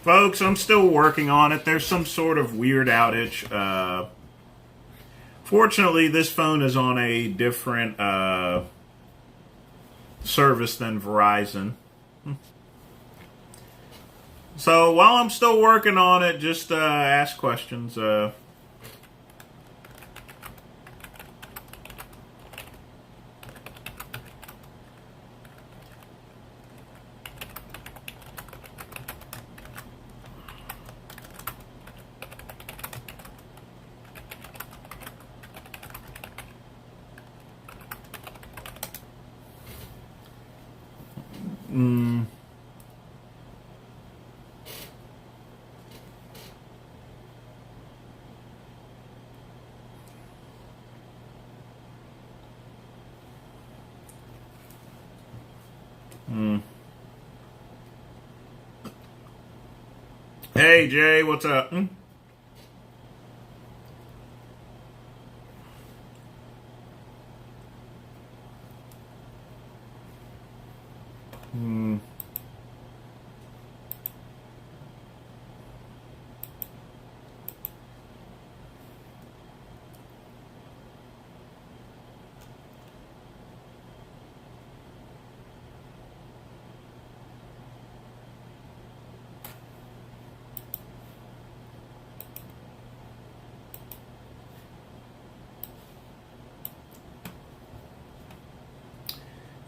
Folks, I'm still working on it. There's some sort of weird outage. Fortunately, this phone is on a different service than Verizon. So while I'm still working on it, just ask questions. Hey, Jay, what's up?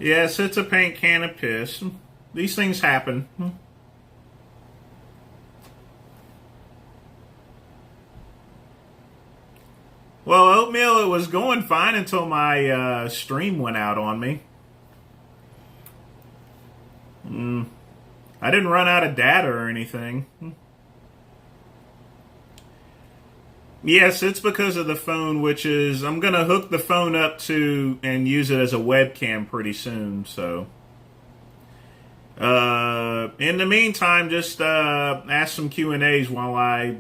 Yes, it's a paint can of piss. These things happen. Well, Oatmeal, it was going fine until my stream went out on me. I didn't run out of data or anything. Yes, it's because of the phone, which is, I'm going to hook the phone up to and use it as a webcam pretty soon, so. In the meantime, just ask some Q&As while I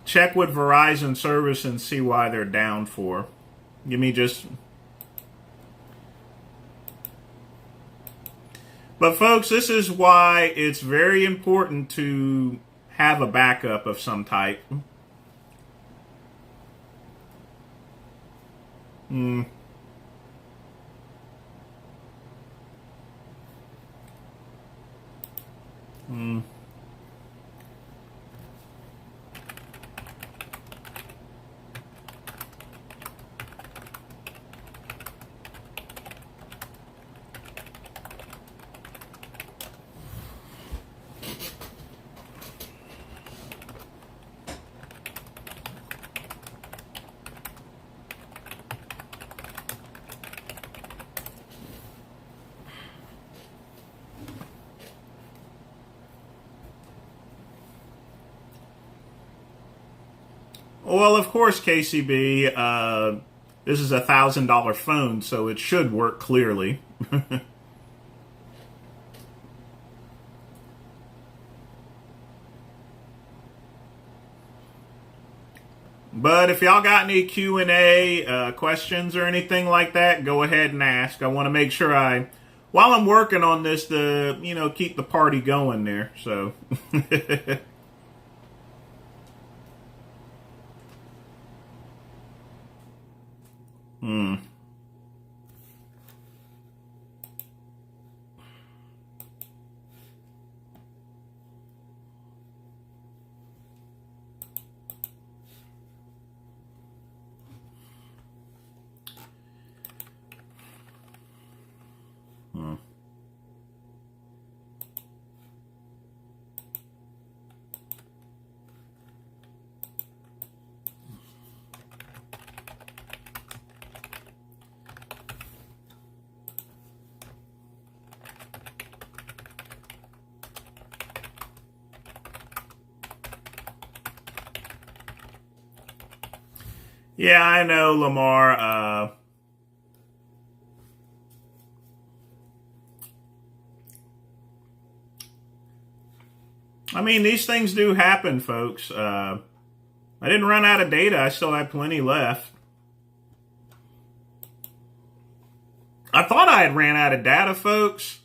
check with Verizon service and see why they're down for. Give me just... But folks, this is why it's very important to have a backup of some type. Well, of course, KCB, this is $1,000 phone, so it should work clearly. But if y'all got any Q&A, questions or anything like that, go ahead and ask. I want to make sure while I'm working on this, to, keep the party going there, so... Yeah, I know, Lamar. I mean, these things do happen, folks. I didn't run out of data. I still had plenty left. I thought I had ran out of data, folks.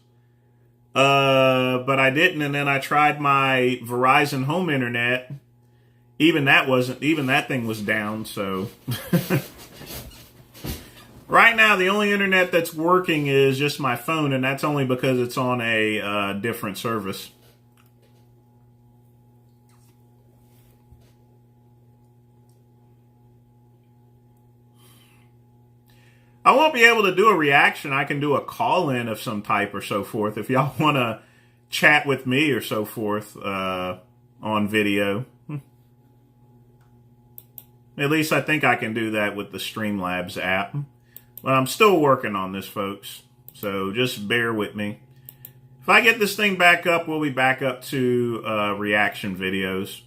But I didn't, and then I tried my Verizon home internet. Even that thing was down, so. Right now, the only internet that's working is just my phone, and that's only because it's on a different service. I won't be able to do a reaction. I can do a call-in of some type or so forth if y'all want to chat with me or so forth on video. At least I think I can do that with the Streamlabs app. But I'm still working on this, folks. So just bear with me. If I get this thing back up, we'll be back up to reaction videos.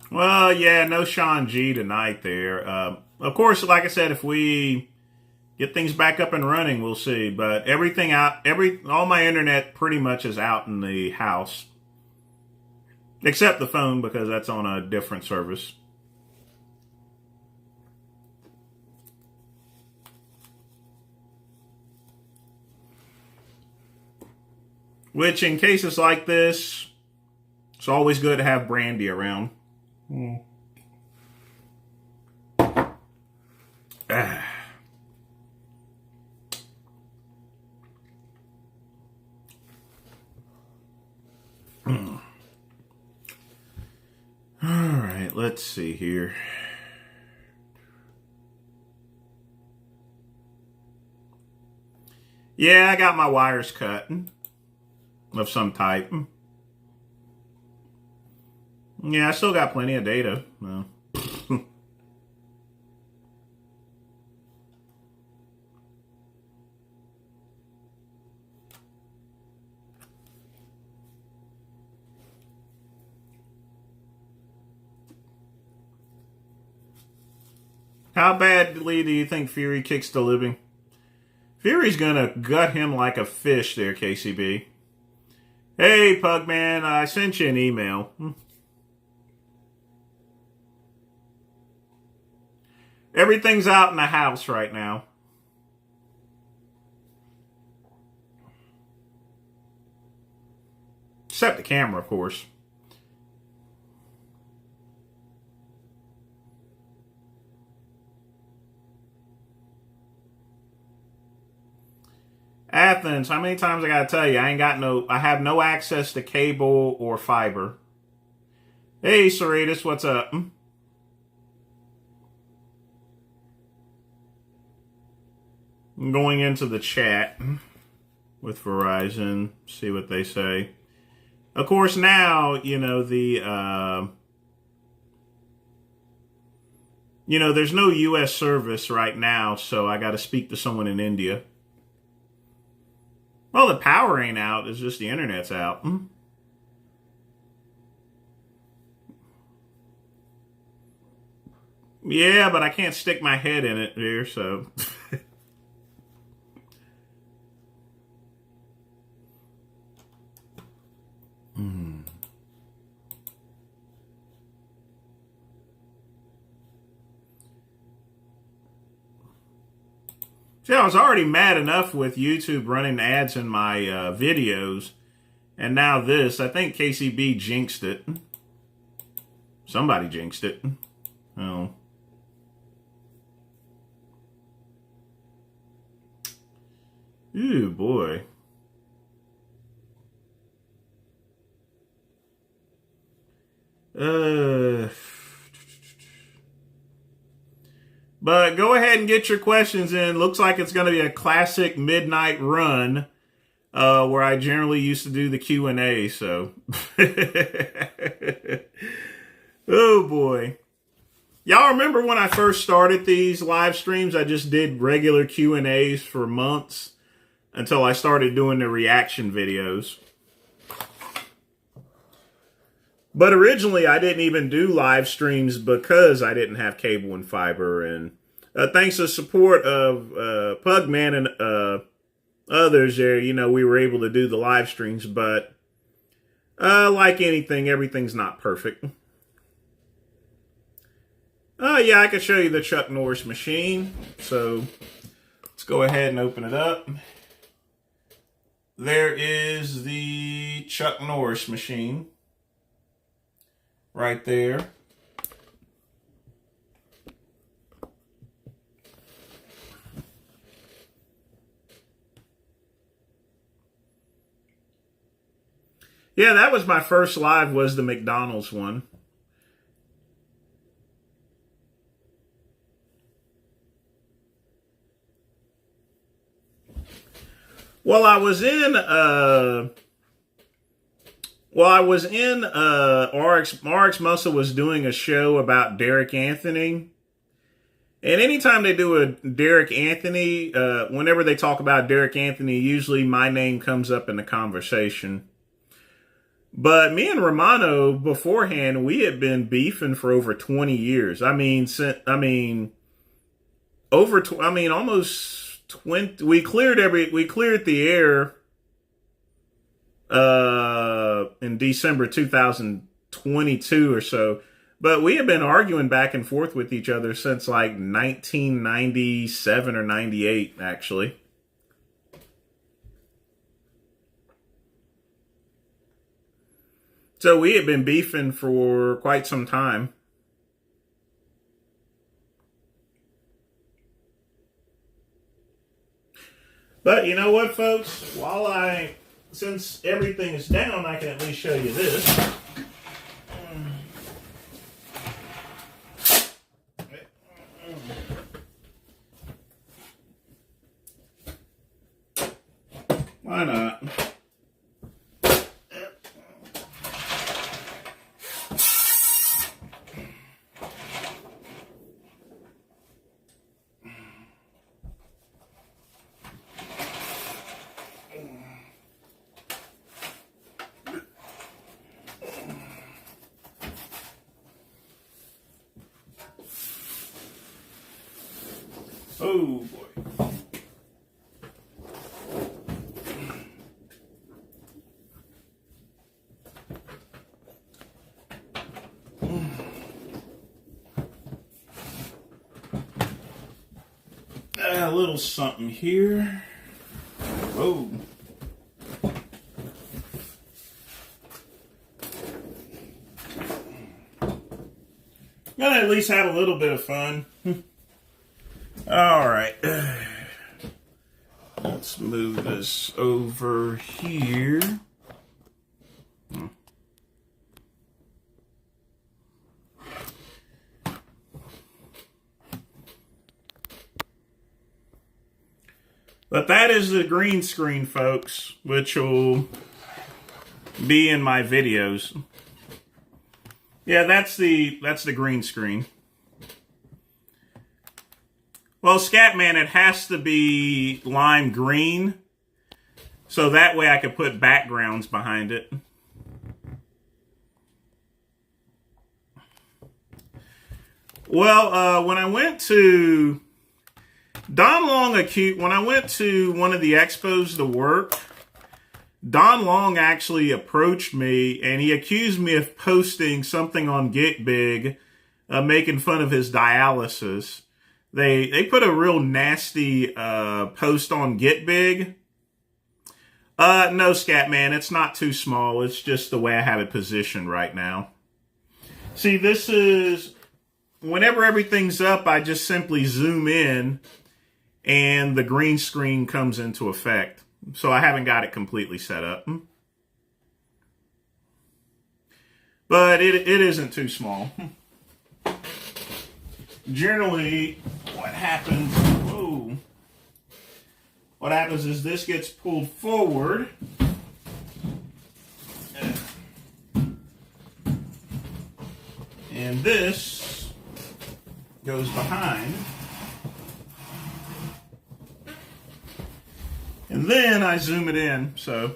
Well, yeah, no Sean G tonight there. Of course, like I said, if we get things back up and running, we'll see. But everything out, all my internet pretty much is out in the house. Except the phone, because that's on a different service. Which, in cases like this, it's always good to have Brandy around. Alright, let's see here. Yeah, I got my wires cut of some type. Yeah, I still got plenty of data. No. How badly do you think Fury kicks the living? Fury's gonna gut him like a fish there, KCB. Hey, Pugman, I sent you an email. Everything's out in the house right now. Except the camera, of course. Athens, how many times I gotta tell you, I have no access to cable or fiber. Hey, Saritas, what's up? I'm going into the chat with Verizon, see what they say. Of course, now, there's no U.S. service right now, so I got to speak to someone in India. Well, the power ain't out, it's just the internet's out. Yeah, but I can't stick my head in it here, so... See, I was already mad enough with YouTube running ads in my videos, and now this. I think KCB jinxed it. Somebody jinxed it. Oh. Ooh, boy. But go ahead and get your questions in. Looks like it's going to be a classic midnight run where I generally used to do the Q&A. So, oh boy. Y'all remember when I first started these live streams? I just did regular Q&As for months until I started doing the reaction videos. But originally, I didn't even do live streams because I didn't have cable and fiber. And thanks to the support of Pugman and others there, you know, we were able to do the live streams. But like anything, everything's not perfect. Yeah, I can show you the Chuck Norris machine. So let's go ahead and open it up. There is the Chuck Norris machine. Right there. Yeah, that was my first live, was the McDonald's one. Well, I was in RX Muscle was doing a show about Derek Anthony. And anytime they do a Derek Anthony, whenever they talk about Derek Anthony, usually my name comes up in the conversation. But me and Romano beforehand, we had been beefing for over 20 years. Almost 20. We cleared the air in December 2022 or so. But we have been arguing back and forth with each other since like 1997 or 98, actually. So we had been beefing for quite some time. But you know what, folks? Since everything is down, I can at least show you this. Why not? Oh boy. A little something here. Whoa. Gotta at least have a little bit of fun. All right. Let's move this over here. But that is the green screen, folks, which will be in my videos. Yeah, that's the green screen. Well, Scatman, it has to be lime green, so that way I could put backgrounds behind it. Well, when I went to Don Long, when I went to one of the expos to work, Don Long actually approached me and he accused me of posting something on Get Big, making fun of his dialysis. They put a real nasty post on Get Big. No, Scatman, it's not too small. It's just the way I have it positioned right now. See, this is, whenever everything's up, I just simply zoom in. and the green screen comes into effect. So I haven't got it completely set up. But it isn't too small. Generally, what happens is this gets pulled forward. And this goes behind. And then I zoom it in, so.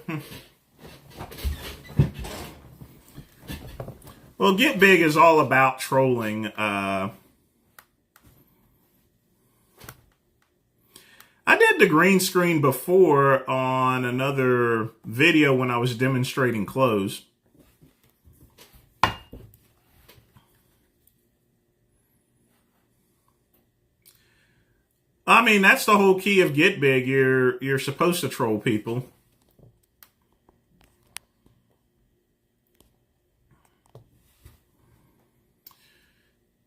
Well, Get Big is all about trolling. I did the green screen before on another video when I was demonstrating clothes. I mean, that's the whole key of Get Big. You're supposed to troll people.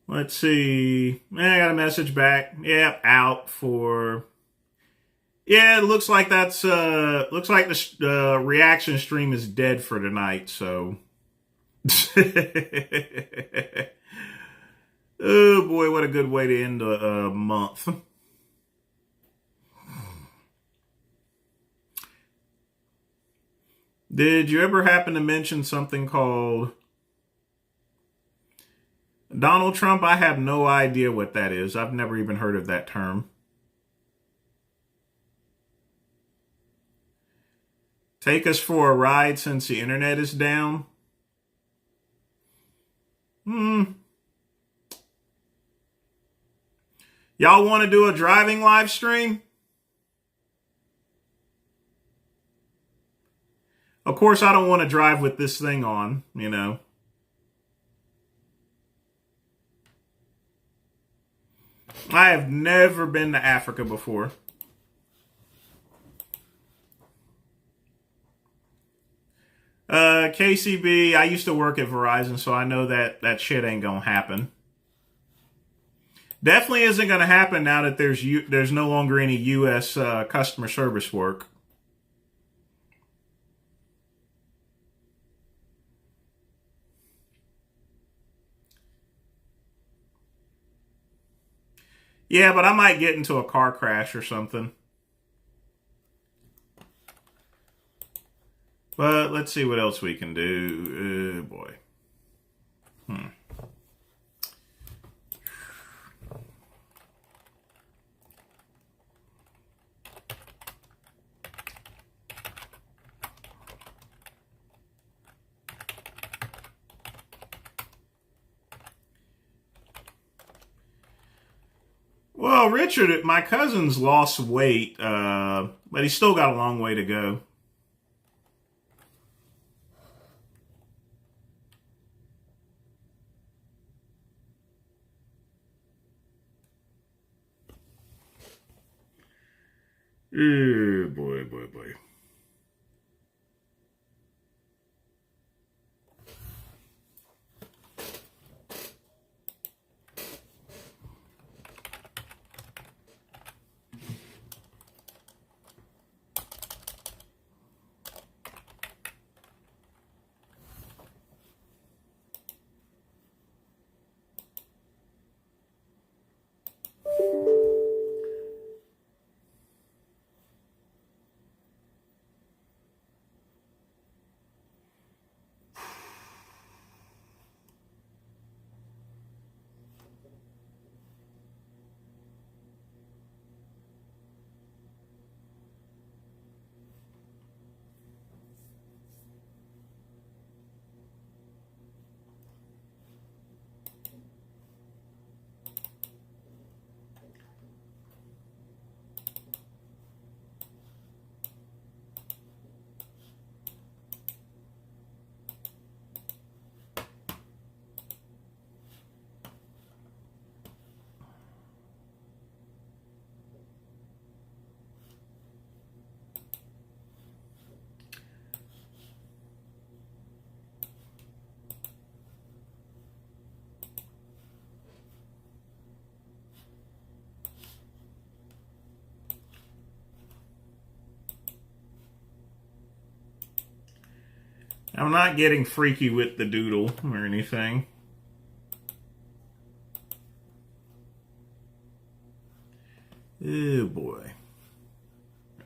Let's see. I got a message back. Yeah, out for. Yeah, it looks like that's looks like the reaction stream is dead for tonight. So. Oh boy, what a good way to end a month. Did you ever happen to mention something called Donald Trump? I have no idea what that is. I've never even heard of that term. Take us for a ride since the internet is down. Y'all want to do a driving live stream? Of course, I don't want to drive with this thing on, you know. I have never been to Africa before. KCB, I used to work at Verizon, so I know that shit ain't gonna happen. Definitely isn't gonna happen now that there's no longer any U.S. Customer service work. Yeah, but I might get into a car crash or something. But let's see what else we can do. Oh, boy. Well, Richard, my cousin's lost weight, but he's still got a long way to go. Boy. I'm not getting freaky with the doodle or anything. Oh boy.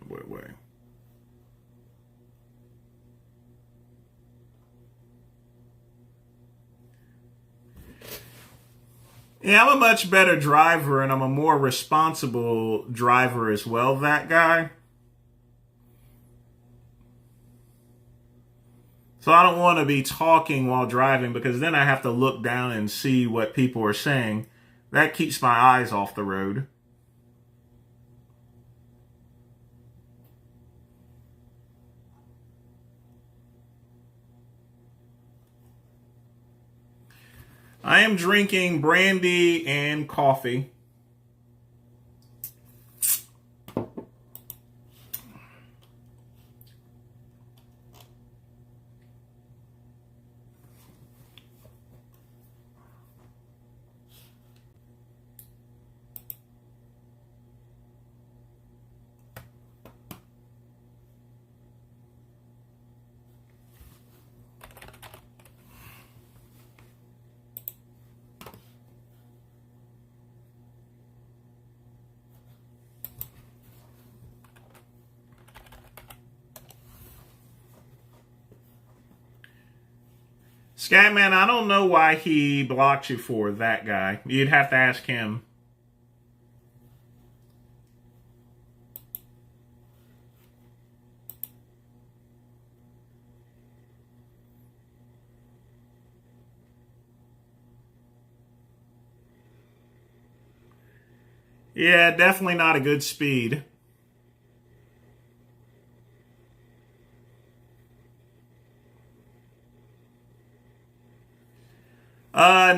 Boy. Yeah, I'm a much better driver and I'm a more responsible driver as well, that guy. So I don't want to be talking while driving because then I have to look down and see what people are saying. That keeps my eyes off the road. I am drinking brandy and coffee. Scatman, I don't know why he blocked you for that guy. You'd have to ask him. Yeah, definitely not a good speed.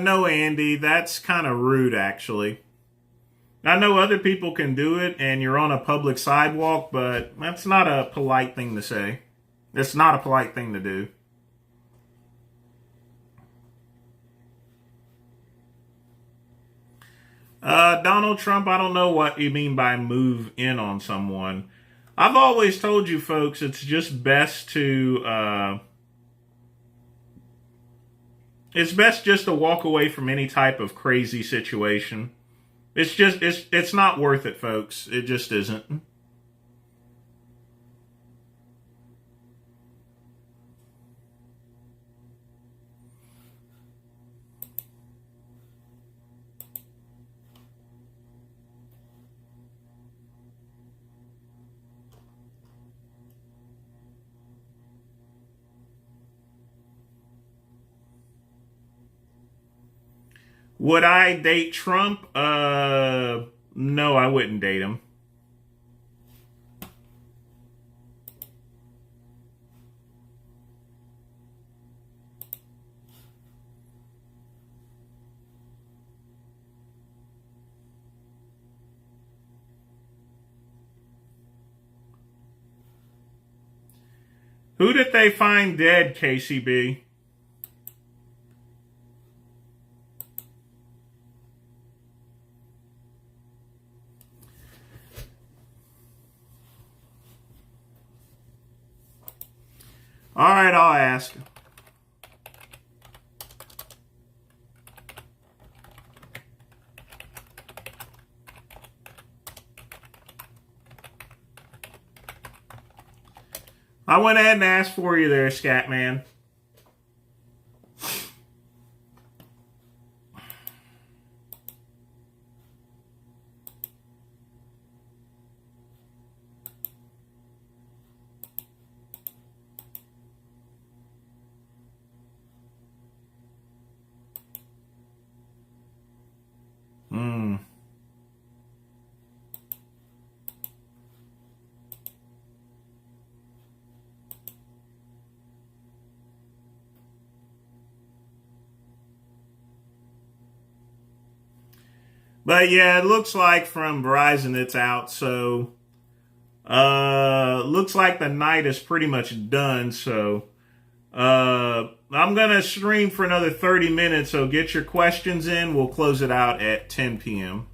No, Andy, that's kind of rude, actually. I know other people can do it and you're on a public sidewalk, but that's not a polite thing to say. It's not a polite thing to do. Donald Trump, I don't know what you mean by move in on someone. I've always told you folks it's just best to it's best just to walk away from any type of crazy situation. It's not worth it, folks. It just isn't. Would I date Trump? No, I wouldn't date him. Who did they find dead, KCB? All right, I'll ask. I went ahead and asked for you there, Scatman. But yeah, it looks like from Verizon it's out, so looks like the night is pretty much done, so I'm gonna stream for another 30 minutes, so get your questions in. We'll close it out at 10 p.m.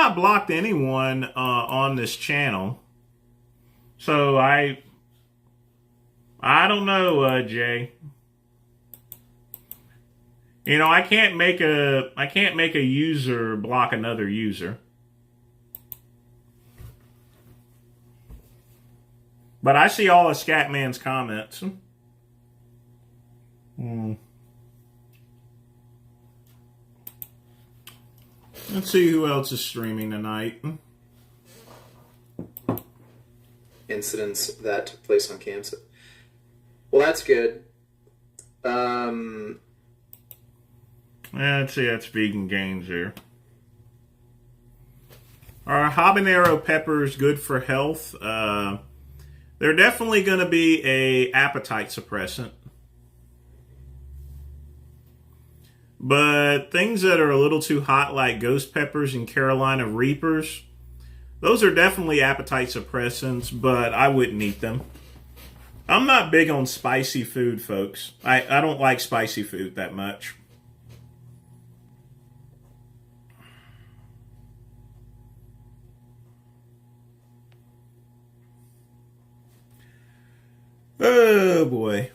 not blocked anyone on this channel. So I don't know, Jay. You know, I can't make a user block another user. But I see all of Scatman's comments. Let's see who else is streaming tonight. Incidents that took place on campus. Well, that's good. Let's see, that's Vegan Games here. Are habanero peppers good for health? They're definitely going to be a appetite suppressant. But things that are a little too hot, like ghost peppers and Carolina Reapers, those are definitely appetite suppressants, but I wouldn't eat them. I'm not big on spicy food, folks. I don't like spicy food that much. Oh, boy.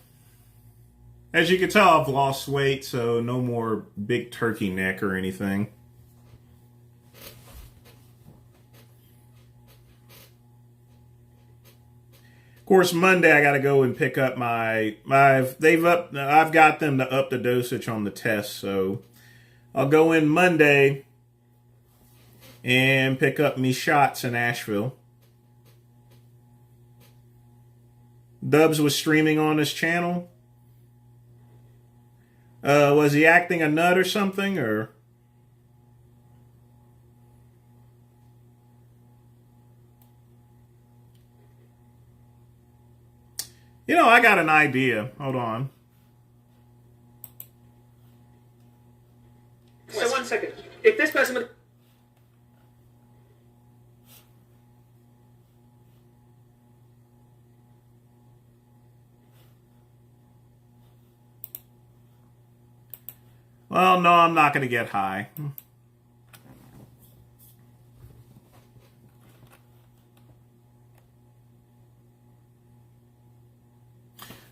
As you can tell, I've lost weight, so no more big turkey neck or anything. Of course, Monday I got to go and pick up I've got them to up the dosage on the test, so I'll go in Monday and pick up me shots in Asheville. Dubs was streaming on his channel. Was he acting a nut or something, or? You know, I got an idea. Hold on. Wait 1 second. If this person would... Well, no, I'm not going to get high.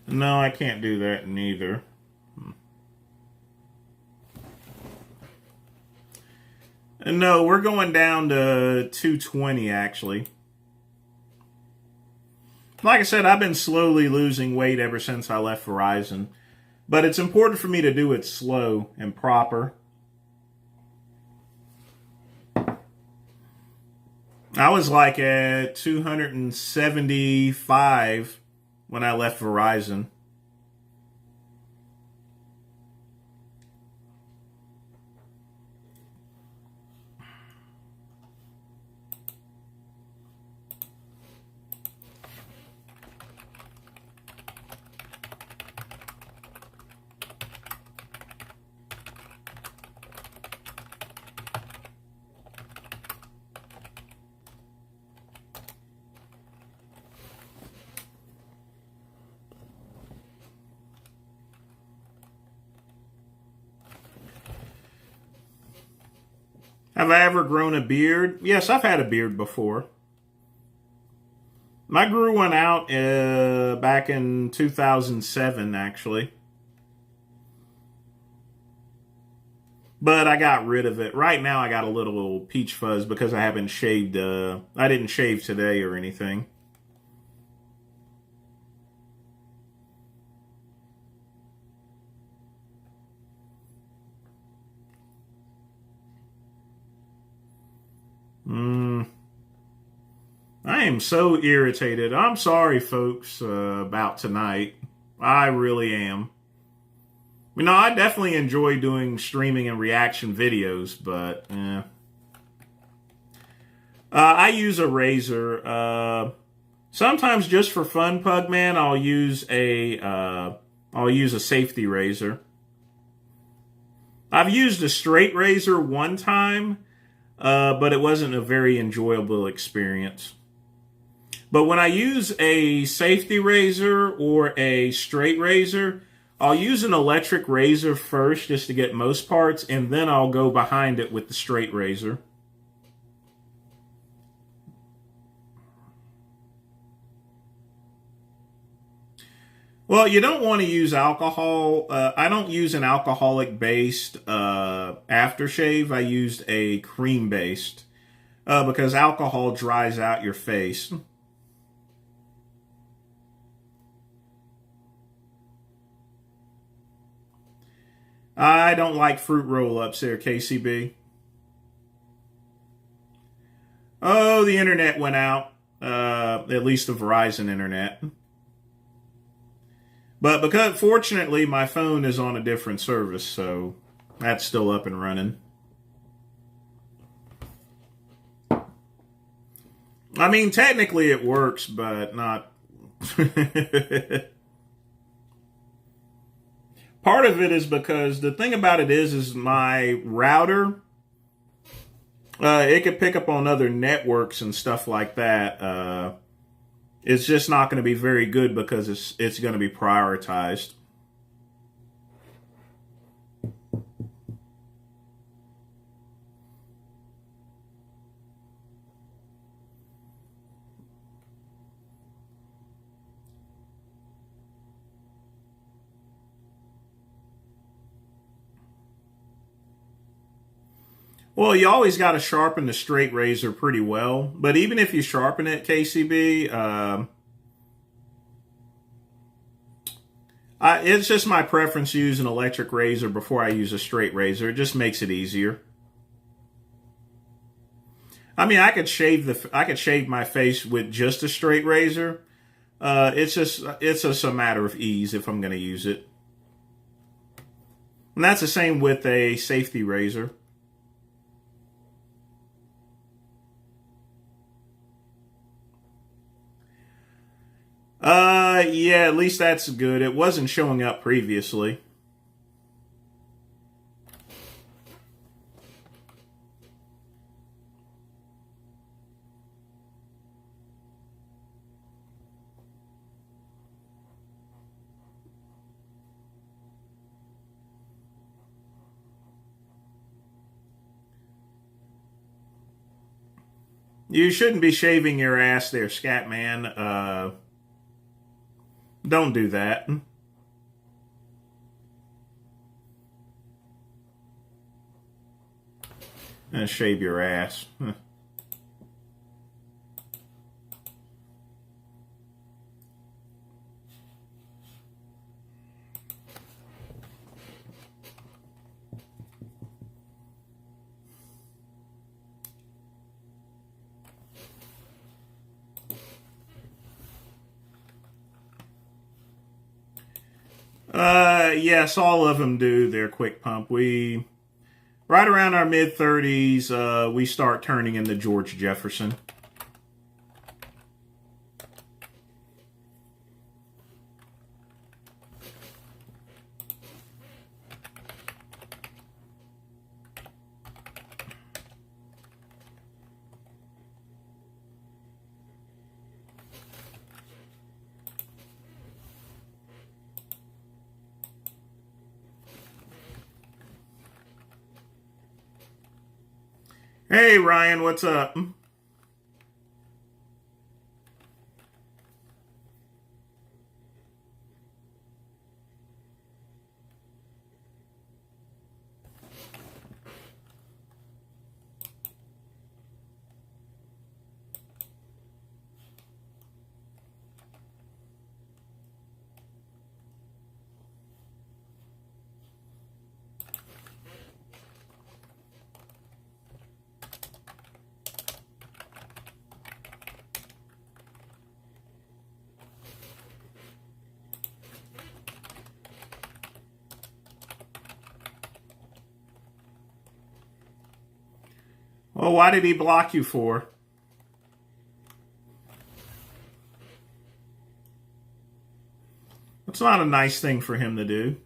No, I can't do that neither. No, we're going down to 220, actually. Like I said, I've been slowly losing weight ever since I left Verizon. But it's important for me to do it slow and proper. I was like at 275 when I left Verizon. Have I ever grown a beard? Yes, I've had a beard before. I grew one out back in 2007, actually. But I got rid of it. Right now I got a little peach fuzz because I haven't shaved. I didn't shave today or anything. I am so irritated. I'm sorry, folks, about tonight. I really am. You know, I definitely enjoy doing streaming and reaction videos, but I use a razor. Sometimes just for fun, Pugman, I'll use a safety razor. I've used a straight razor one time, but it wasn't a very enjoyable experience. But when I use a safety razor or a straight razor, I'll use an electric razor first just to get most parts, and then I'll go behind it with the straight razor. Well, you don't want to use alcohol. I don't use an alcoholic-based aftershave. I used a cream-based because alcohol dries out your face. I don't like fruit roll-ups there, KCB. Oh, the internet went out. At least the Verizon internet. But because, fortunately, my phone is on a different service, so that's still up and running. I mean, technically it works, but not. Part of it is because the thing about it is my router, it could pick up on other networks and stuff like that. It's just not going to be very good because it's going to be prioritized. Well, you always got to sharpen the straight razor pretty well. But even if you sharpen it, KCB, it's just my preference to use an electric razor before I use a straight razor. It just makes it easier. I mean, I could shave my face with just a straight razor. It's just a matter of ease if I'm going to use it. And that's the same with a safety razor. Yeah, at least that's good. It wasn't showing up previously. You shouldn't be shaving your ass there, Scatman. Don't do that. And shave your ass. Yes, all of them do their quick pump. Right around our mid-30s, we start turning into George Jefferson. Hey, Ryan, what's up? Well, why did he block you for? That's not a nice thing for him to do.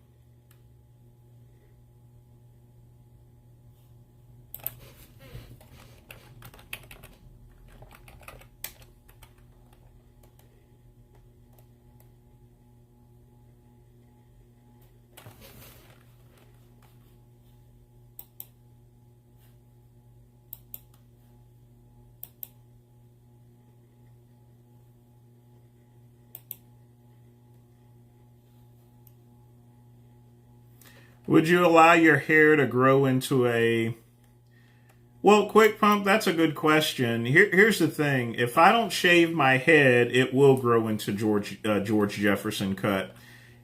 Would you allow your hair to grow into a... Well, Quick Pump, that's a good question. Here's the thing. If I don't shave my head, it will grow into George Jefferson cut.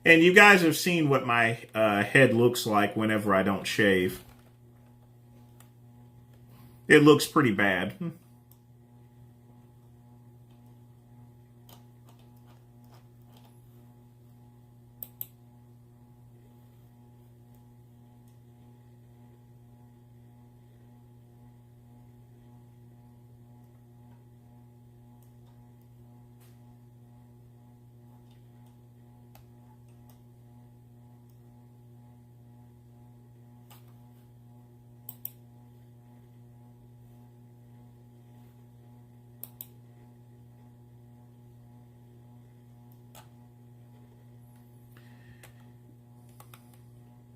And you guys have seen what my head looks like whenever I don't shave. It looks pretty bad.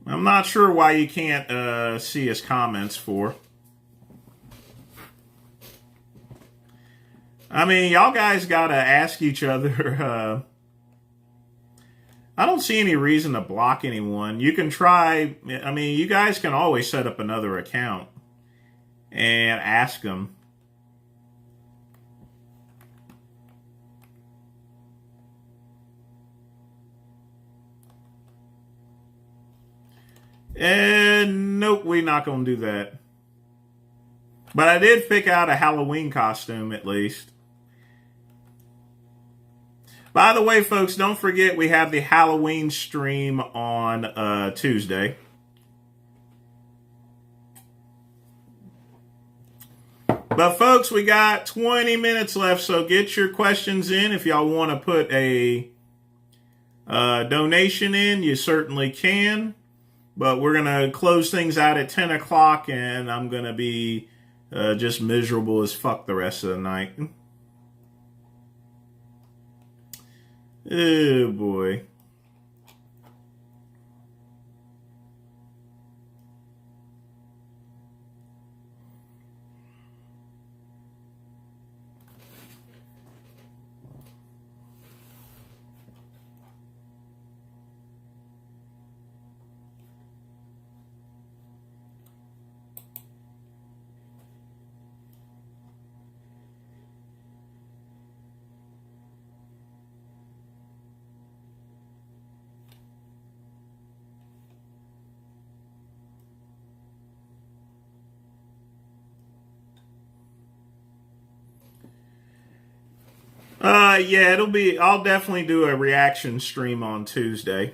I'm not sure why you can't see his comments for. I mean, y'all guys gotta ask each other. I don't see any reason to block anyone. You can try. I mean, you guys can always set up another account and ask them. And nope, we're not going to do that. But I did pick out a Halloween costume at least. By the way, folks, don't forget we have the Halloween stream on Tuesday. But folks, we got 20 minutes left, so get your questions in. If y'all want to put a donation in, you certainly can. But we're going to close things out at 10 o'clock, and I'm going to be just miserable as fuck the rest of the night. Oh, boy. Yeah, I'll definitely do a reaction stream on Tuesday.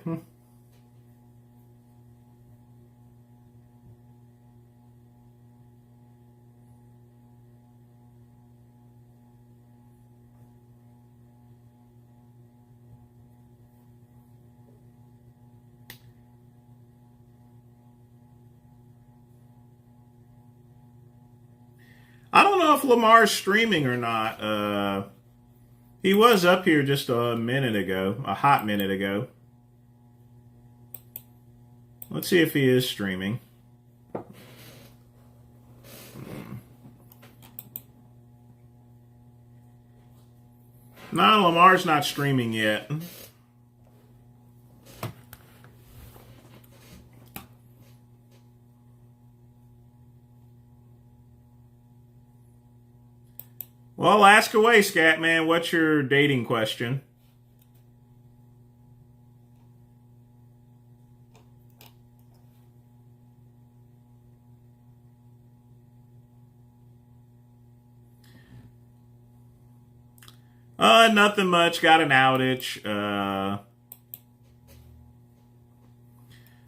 I don't know if Lamar's streaming or not. He was up here just a minute ago, a hot minute ago. Let's see if he is streaming. No, Lamar's not streaming yet. Well, ask away, Scatman. What's your dating question? Nothing much. Got an outage.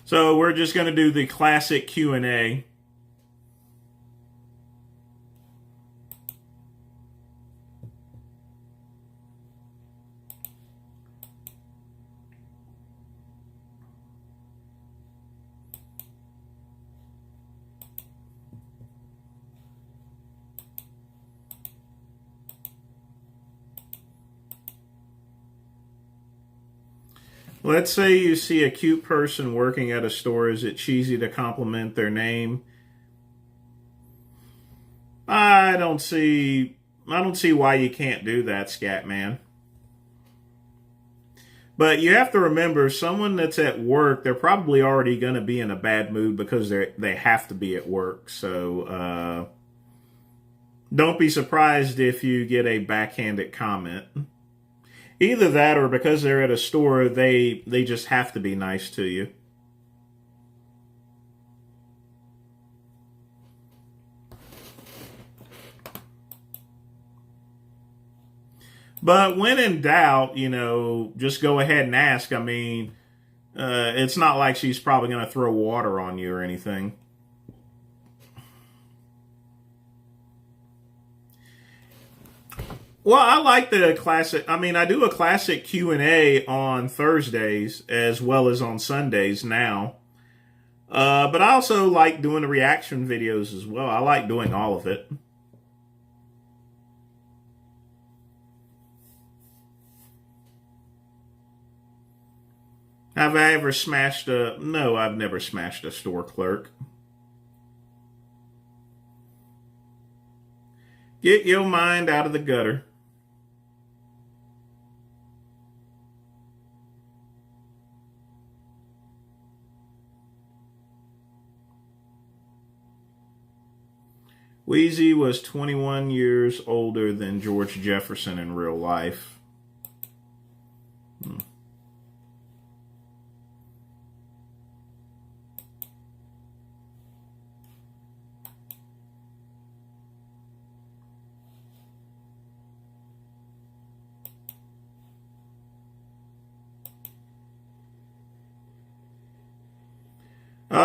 So we're just going to do the classic Q&A. Let's say you see a cute person working at a store. Is it cheesy to compliment their name? I don't see why you can't do that, Scatman. But you have to remember, someone that's at work, they're probably already going to be in a bad mood because they have to be at work. So don't be surprised if you get a backhanded comment. Either that, or because they're at a store, they just have to be nice to you. But when in doubt, just go ahead and ask. I mean, it's not like she's probably going to throw water on you or anything. Well, I like the classic. I mean, I do a classic Q&A on Thursdays as well as on Sundays now. But I also like doing the reaction videos as well. I like doing all of it. Have I ever smashed a... No, I've never smashed a store clerk. Get your mind out of the gutter. Wheezy was 21 years older than George Jefferson in real life.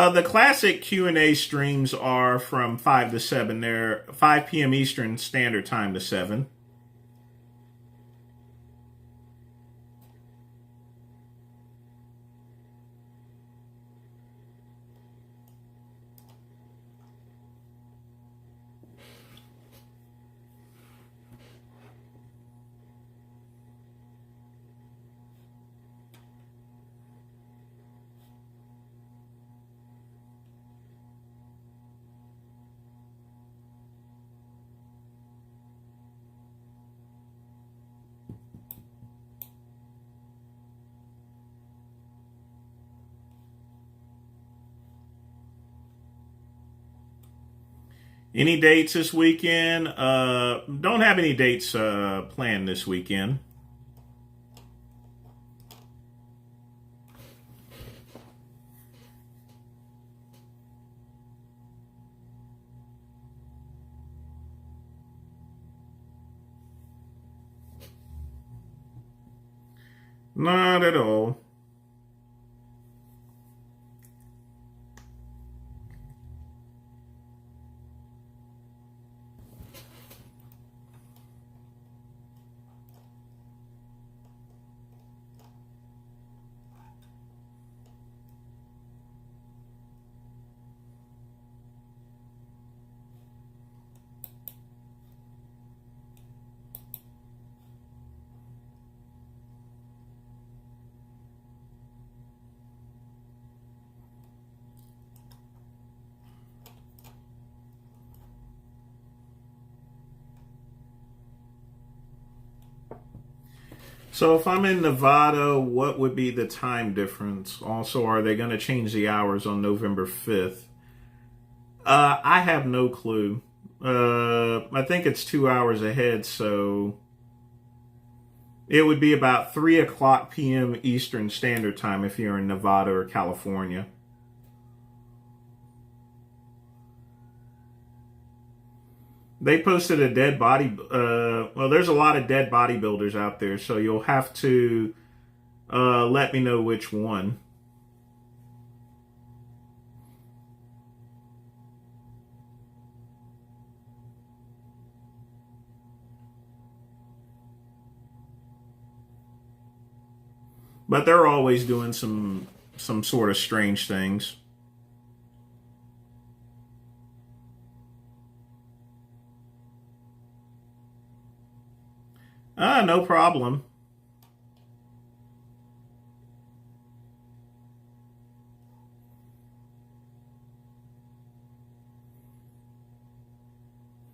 The classic Q&A streams are from 5 to 7. They're 5 p.m. Eastern Standard Time to 7. Any dates this weekend? Don't have any dates planned this weekend. Not at all. So if I'm in Nevada, what would be the time difference? Also, are they going to change the hours on November 5th? I have no clue. I think it's 2 hours ahead, so it would be about 3 o'clock p.m. Eastern Standard Time if you're in Nevada or California. They posted a dead body. Well, there's a lot of dead bodybuilders out there, so you'll have to let me know which one. But they're always doing some sort of strange things. No problem.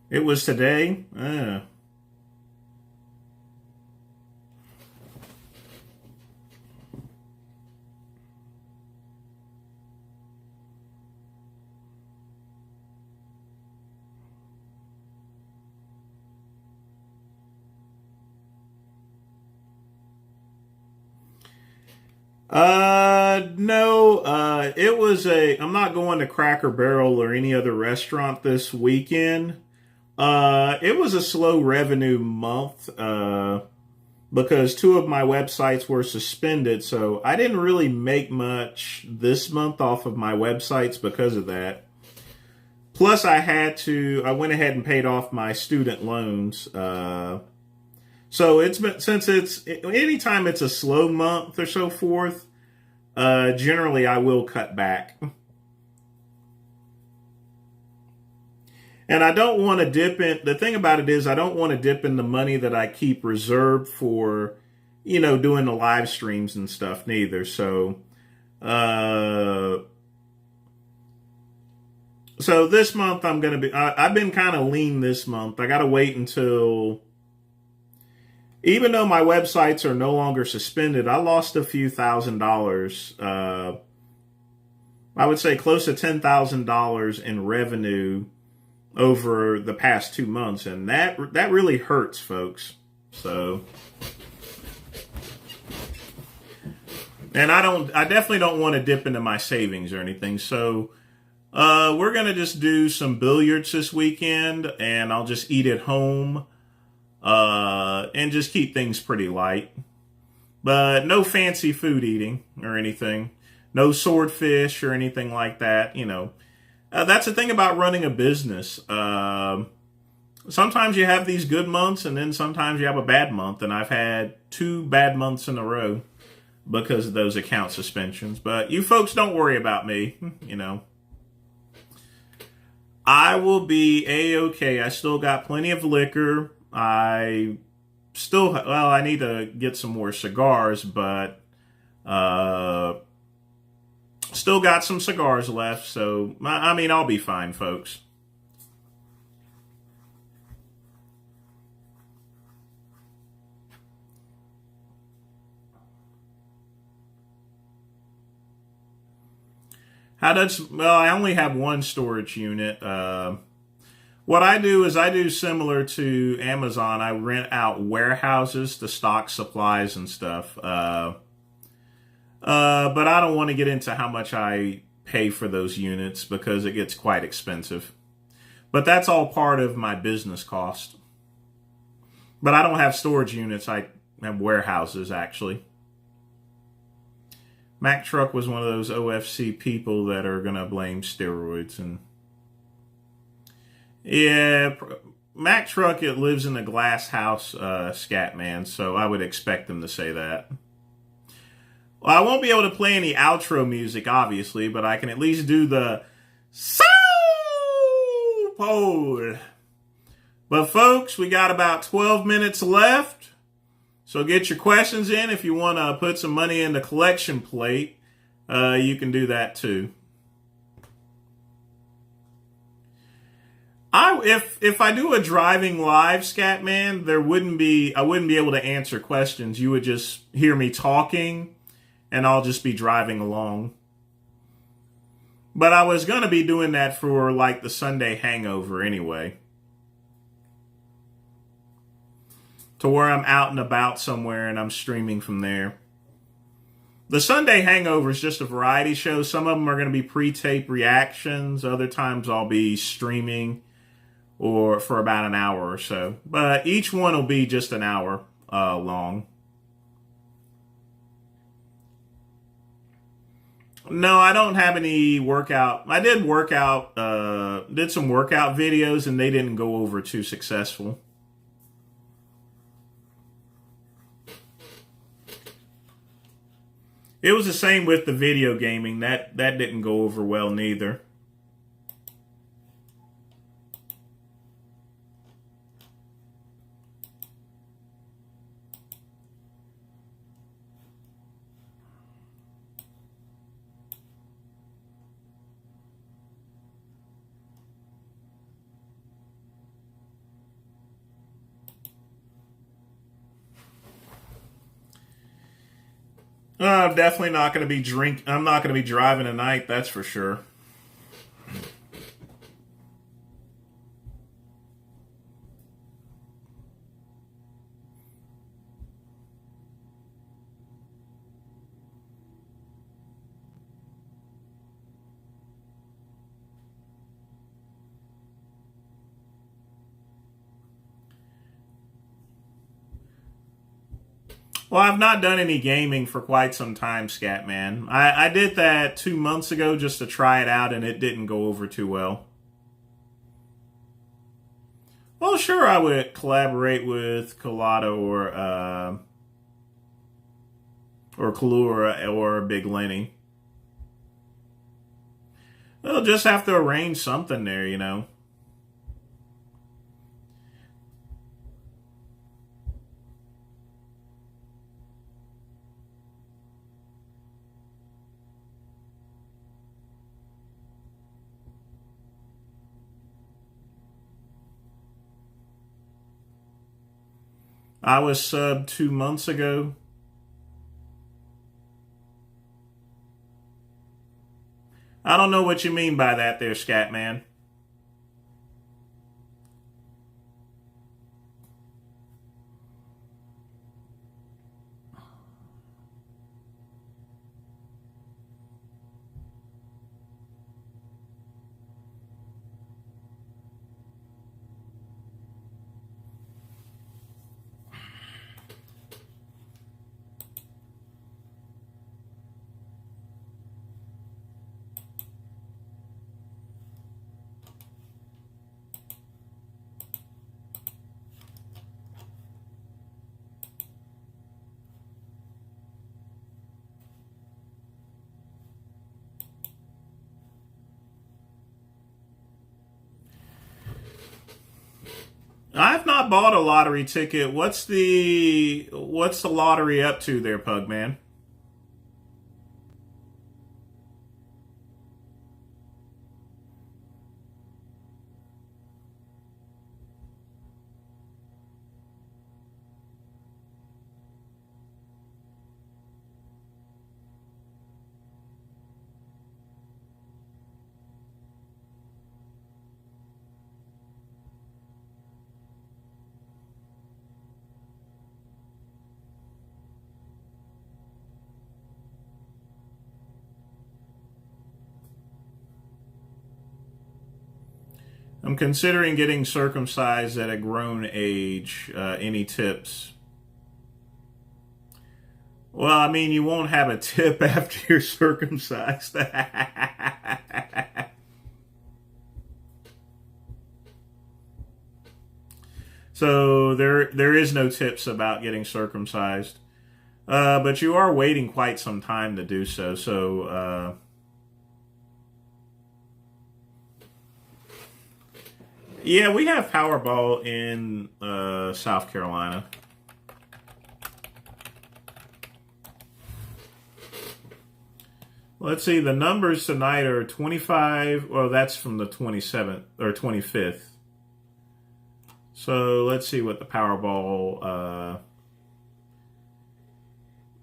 It was today? No, it was I'm not going to Cracker Barrel or any other restaurant this weekend. It was a slow revenue month, because two of my websites were suspended, so I didn't really make much this month off of my websites because of that. Plus, I went ahead and paid off my student loans. So anytime it's a slow month or so forth, generally I will cut back. And I don't want to the thing about it is I don't want to dip in the money that I keep reserved for, doing the live streams and stuff neither. So this month I've been kind of lean this month. I got to wait until, even though my websites are no longer suspended, I lost a few $1,000s. I would say close to $10,000 in revenue over the past 2 months, and that really hurts, folks. So, and I definitely don't want to dip into my savings or anything. So, we're gonna just do some billiards this weekend, and I'll just eat at home, and just keep things pretty light. But no fancy food eating or anything. No swordfish or anything like that, That's the thing about running a business. Sometimes you have these good months, and then sometimes you have a bad month. And I've had 2 bad months in a row because of those account suspensions. But you folks don't worry about me, I will be A-okay. I still got plenty of liquor. I need to get some more cigars, but still got some cigars left, so, I'll be fine, folks. I only have one storage unit. What I do is I do similar to Amazon. I rent out warehouses to stock supplies and stuff. But I don't want to get into how much I pay for those units because it gets quite expensive. But that's all part of my business cost. But I don't have storage units. I have warehouses, actually. Mack Truck was one of those OFC people that are going to blame steroids. And yeah, Mack Truck, it lives in a glass house, scat man, so I would expect them to say that. Well, I won't be able to play any outro music, obviously, but I can at least do the soul pole. But folks, we got about 12 minutes left. So get your questions in. If you want to put some money in the collection plate, you can do that too. If I do a driving live, Scatman, I wouldn't be able to answer questions. You would just hear me talking, and I'll just be driving along. But I was going to be doing that for like the Sunday hangover anyway. To where I'm out and about somewhere and I'm streaming from there. The Sunday hangover is just a variety show. Some of them are going to be pre-tape reactions. Other times I'll be streaming or for about an hour or so. But each one will be just an hour long. No, I don't have any workout. I did did some workout videos and they didn't go over too successful. It was the same with the video gaming. That didn't go over well neither. I'm definitely not going to be I'm not going to be driving tonight, that's for sure. Well, I've not done any gaming for quite some time, Scatman. I did that 2 months ago just to try it out, and it didn't go over too well. Well, sure, I would collaborate with Colada or Kalura or Big Lenny. They'll just have to arrange something there, you know. I was subbed 2 months ago. I don't know what you mean by that there, Scatman. I've not bought a lottery ticket. What's the lottery up to there, Pugman? I'm considering getting circumcised at a grown age. Any tips? Well, I mean, you won't have a tip after you're circumcised. So there is no tips about getting circumcised. But you are waiting quite some time to do so. So yeah, we have Powerball in South Carolina. Let's see, the numbers tonight are 25. Well, that's from the 27th or 25th. So let's see what the Powerball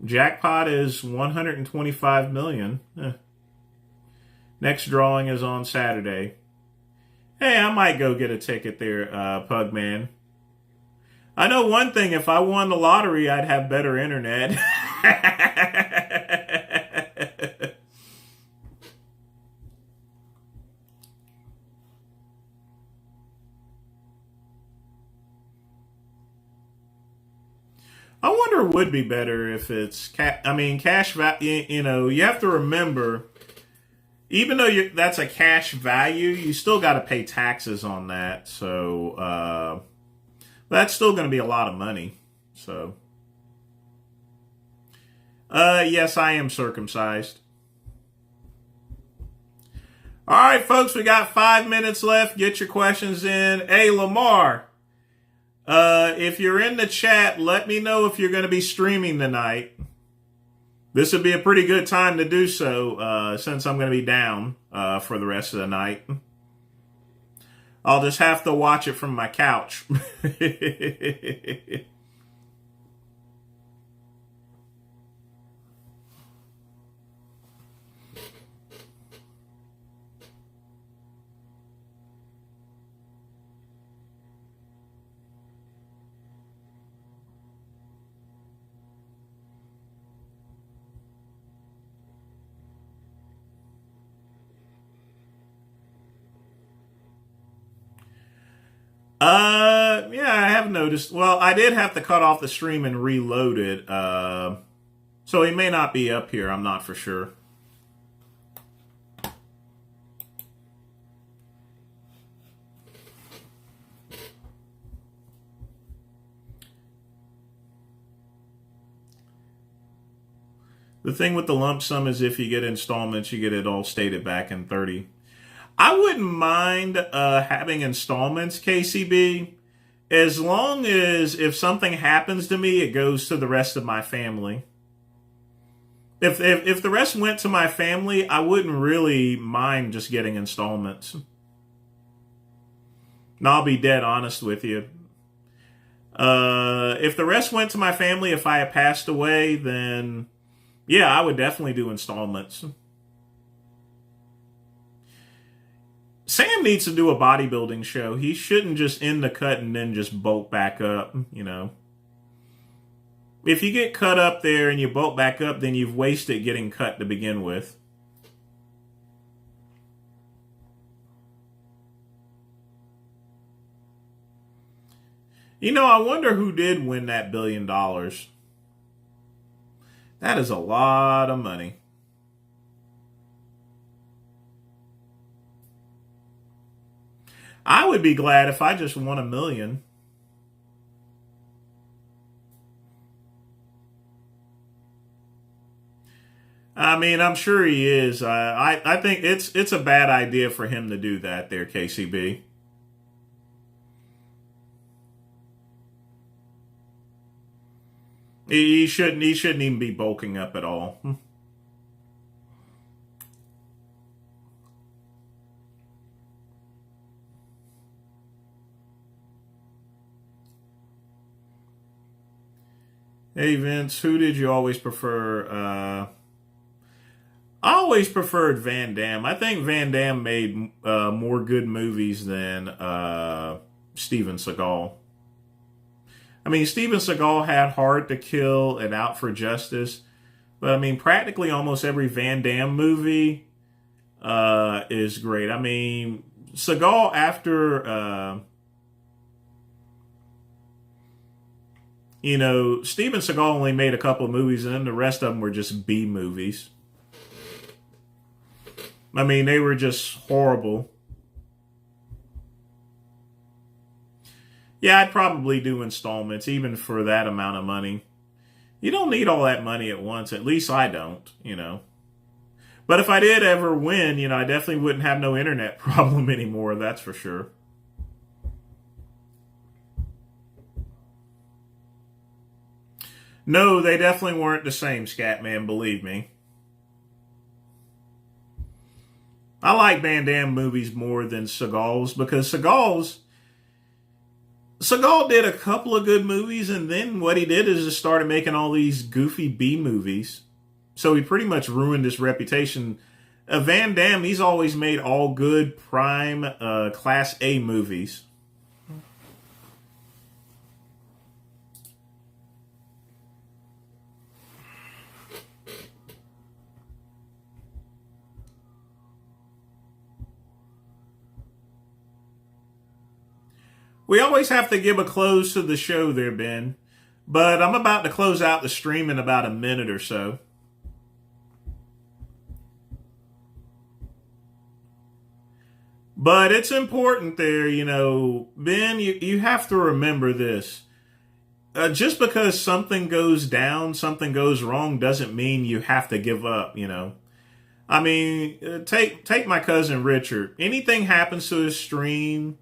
jackpot is. 125 million. Next drawing is on Saturday. Hey, I might go get a ticket there, Pugman. I know one thing, if I won the lottery, I'd have better internet. I wonder it would be better if it's cash value. You know, you have to remember, even though that's a cash value, you still got to pay taxes on that. So that's still going to be a lot of money. So yes, I am circumcised. All right, folks, we got 5 minutes left. Get your questions in. Hey, Lamar. If you're in the chat, let me know if you're going to be streaming tonight. This would be a pretty good time to do so, since I'm going to be down for the rest of the night. I'll just have to watch it from my couch. Yeah, I have noticed. Well, I did have to cut off the stream and reload it. So he may not be up here. I'm not for sure. The thing with the lump sum is if you get installments, you get it all stated back in 30. I wouldn't mind having installments, KCB, as long as if something happens to me, it goes to the rest of my family. If the rest went to my family, I wouldn't really mind just getting installments. And I'll be dead honest with you. If the rest went to my family, if I had passed away, then yeah, I would definitely do installments. Sam needs to do a bodybuilding show. He shouldn't just end the cut and then just bulk back up, you know. If you get cut up there and you bulk back up, then you've wasted getting cut to begin with. You know, I wonder who did win that $1 billion. That is a lot of money. I would be glad if I just won $1 million. I mean, I'm sure he is. I think it's a bad idea for him to do that there, KCB. He shouldn't even be bulking up at all. Hey Vince, who did you always prefer? I always preferred Van Damme. I think Van Damme made more good movies than Steven Seagal. I mean, Steven Seagal had Hard to Kill and Out for Justice, but I mean, practically almost every Van Damme movie is great. I mean, Seagal after, Steven Seagal only made a couple of movies, and then the rest of them were just B movies. I mean, they were just horrible. Yeah, I'd probably do installments, even for that amount of money. You don't need all that money at once. At least I don't, But if I did ever win, I definitely wouldn't have no internet problem anymore, that's for sure. No, they definitely weren't the same, Scatman, believe me. I like Van Damme movies more than Seagal's because Seagal did a couple of good movies, and then what he did is just started making all these goofy B movies. So he pretty much ruined his reputation. Van Damme, he's always made all good, prime, Class A movies. We always have to give a close to the show there, Ben. But I'm about to close out the stream in about a minute or so. But it's important there, Ben, you have to remember this. Just because something goes down, something goes wrong, doesn't mean you have to give up, I mean, take my cousin Richard. Anything happens to his stream,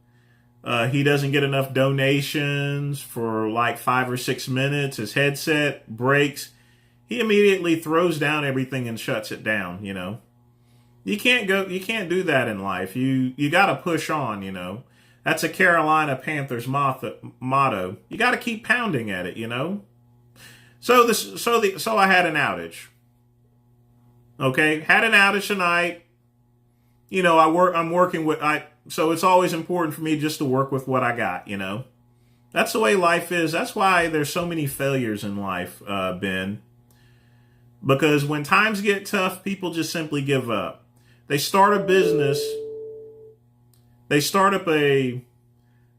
he doesn't get enough donations for like 5 or 6 minutes. His headset breaks. He immediately throws down everything and shuts it down, You can't do that in life. You got to push on, That's a Carolina Panthers motto. You got to keep pounding at it, So I had an outage. Okay, had an outage tonight. I'm working with so it's always important for me just to work with what I got, That's the way life is. That's why there's so many failures in life, Ben. Because when times get tough, people just simply give up. They start a business. They start up a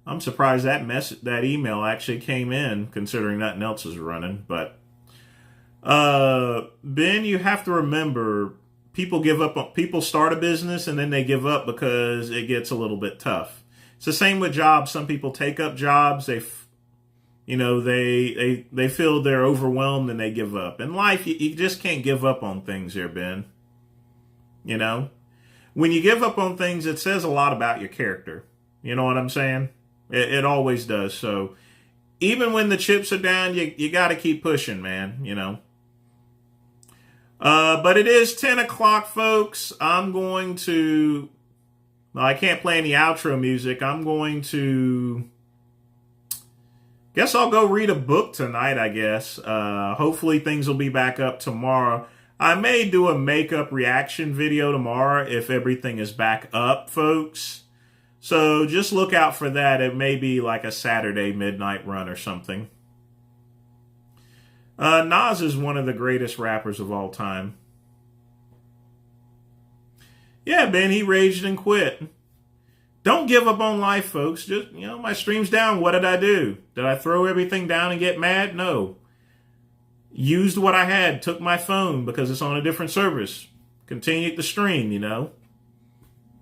I'm surprised that email actually came in, considering nothing else is running. But Ben, you have to remember, people give up on, people start a business and then they give up because it gets a little bit tough. It's the same with jobs. Some people take up jobs, they feel they're overwhelmed and they give up. In life, you just can't give up on things here, Ben. You know, when you give up on things, it says a lot about your character. You know what I'm saying? It always does. So even when the chips are down, you got to keep pushing, man, you know. But it is 10 o'clock, folks. I'm going to... Well, I can't play any outro music. I'm going to... Guess I'll go read a book tonight, I guess. Hopefully things will be back up tomorrow. I may do a makeup reaction video tomorrow if everything is back up, folks. So just look out for that. It may be like a Saturday midnight run or something. Nas is one of the greatest rappers of all time. Yeah, Ben, he raged and quit. Don't give up on life, folks. Just, my stream's down. What did I do? Did I throw everything down and get mad? No. Used what I had. Took my phone because it's on a different service. Continued the stream,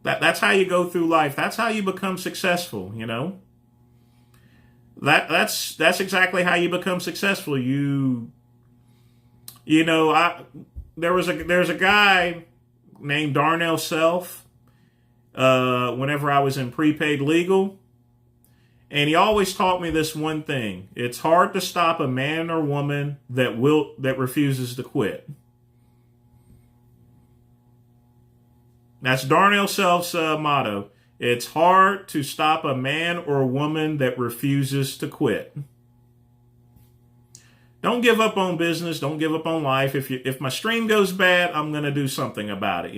That's how you go through life. That's how you become successful, That's exactly how you become successful. There's a guy named Darnell Self. Whenever I was in prepaid legal, and he always taught me this one thing: it's hard to stop a man or woman that refuses to quit. That's Darnell Self's motto. It's hard to stop a man or woman that refuses to quit. Don't give up on business. Don't give up on life. If my stream goes bad, I'm gonna do something about it.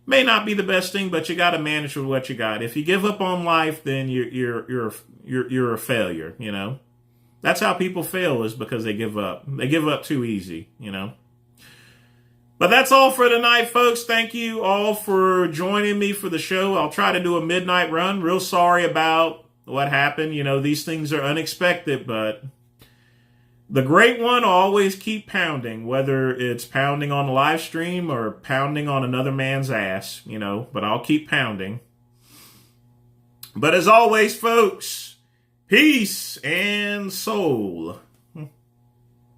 May not be the best thing, but you got to manage with what you got. If you give up on life, then you're a failure. That's how people fail, is because they give up. They give up too easy. But that's all for tonight, folks. Thank you all for joining me for the show. I'll try to do a midnight run. Real sorry about what happened. These things are unexpected, but the great one always keep pounding, whether it's pounding on the live stream or pounding on another man's ass, but I'll keep pounding. But as always, folks, peace and soul.